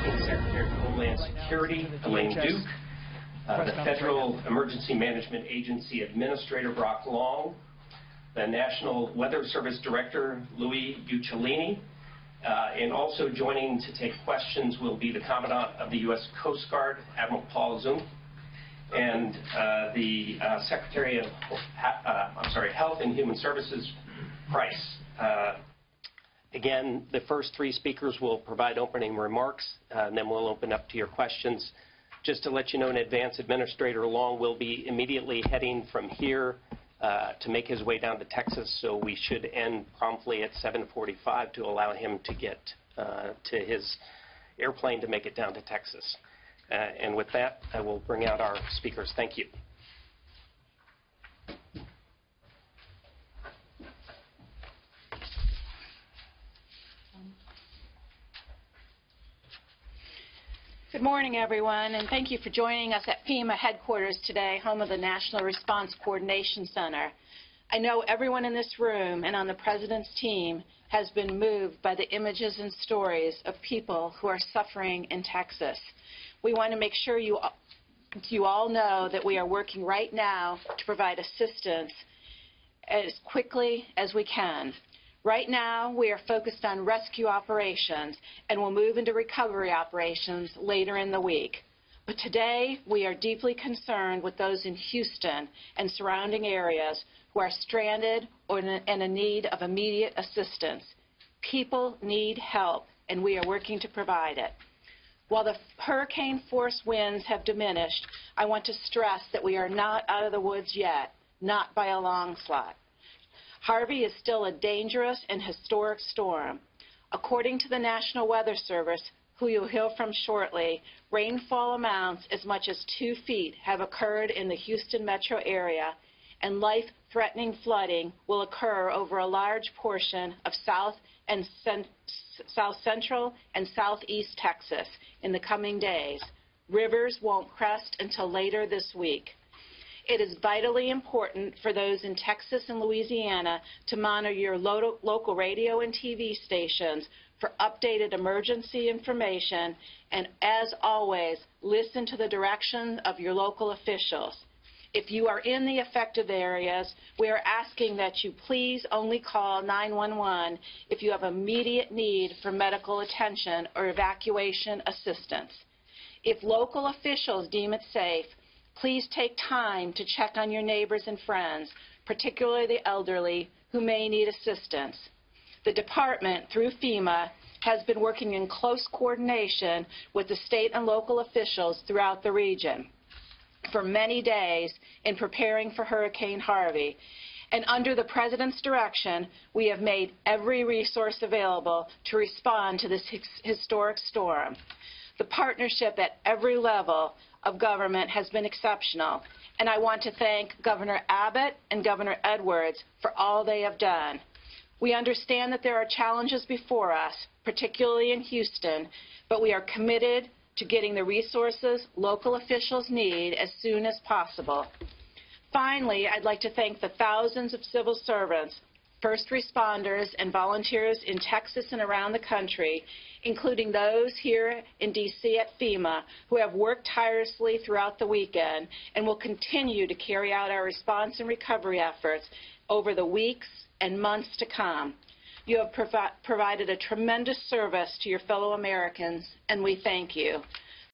Acting Secretary of Homeland Security Elaine Duke, the Federal Emergency Management Agency Administrator Brock Long, the National Weather Service Director Louis Uccellini, and also joining to take questions will be the Commandant of the U.S. Coast Guard, Admiral Paul Zunk, and the Secretary of Health and Human Services, Price. Again, the first three speakers will provide opening remarks, and then we'll open up to your questions. Just to let you know in advance, Administrator Long will be immediately heading from here to make his way down to Texas, so we should end promptly at 7:45 to allow him to get to his airplane to make it down to Texas. And with that, I will bring out our speakers. Thank you. Good morning, everyone, and thank you for joining us at FEMA headquarters today, home of the National Response Coordination Center. I know everyone in this room and on the President's team has been moved by the images and stories of people who are suffering in Texas. We want to make sure you all know that we are working right now to provide assistance as quickly as we can. Right now, we are focused on rescue operations and will move into recovery operations later in the week. But today, we are deeply concerned with those in Houston and surrounding areas who are stranded or in need of immediate assistance. People need help, and we are working to provide it. While the hurricane force winds have diminished, I want to stress that we are not out of the woods yet, not by a long shot. Harvey is still a dangerous and historic storm. According to the National Weather Service, who you'll hear from shortly, rainfall amounts as much as 2 feet have occurred in the Houston metro area, and life-threatening flooding will occur over a large portion of South Central and Southeast Texas in the coming days. Rivers won't crest until later this week. It is vitally important for those in Texas and Louisiana to monitor your local radio and TV stations for updated emergency information, and as always, listen to the direction of your local officials. If you are in the affected areas, we are asking that you please only call 911 if you have immediate need for medical attention or evacuation assistance. If local officials deem it safe, please take time to check on your neighbors and friends, particularly the elderly, who may need assistance. The department, through FEMA, has been working in close coordination with the state and local officials throughout the region for many days in preparing for Hurricane Harvey. And under the President's direction, we have made every resource available to respond to this historic storm. The partnership at every level of government has been exceptional, and I want to thank Governor Abbott and Governor Edwards for all they have done. We understand that there are challenges before us, particularly in Houston, but we are committed to getting the resources local officials need as soon as possible. Finally, I'd like to thank the thousands of civil servants, first responders, and volunteers in Texas and around the country, including those here in D.C. at FEMA, who have worked tirelessly throughout the weekend and will continue to carry out our response and recovery efforts over the weeks and months to come. You have provided a tremendous service to your fellow Americans, and we thank you.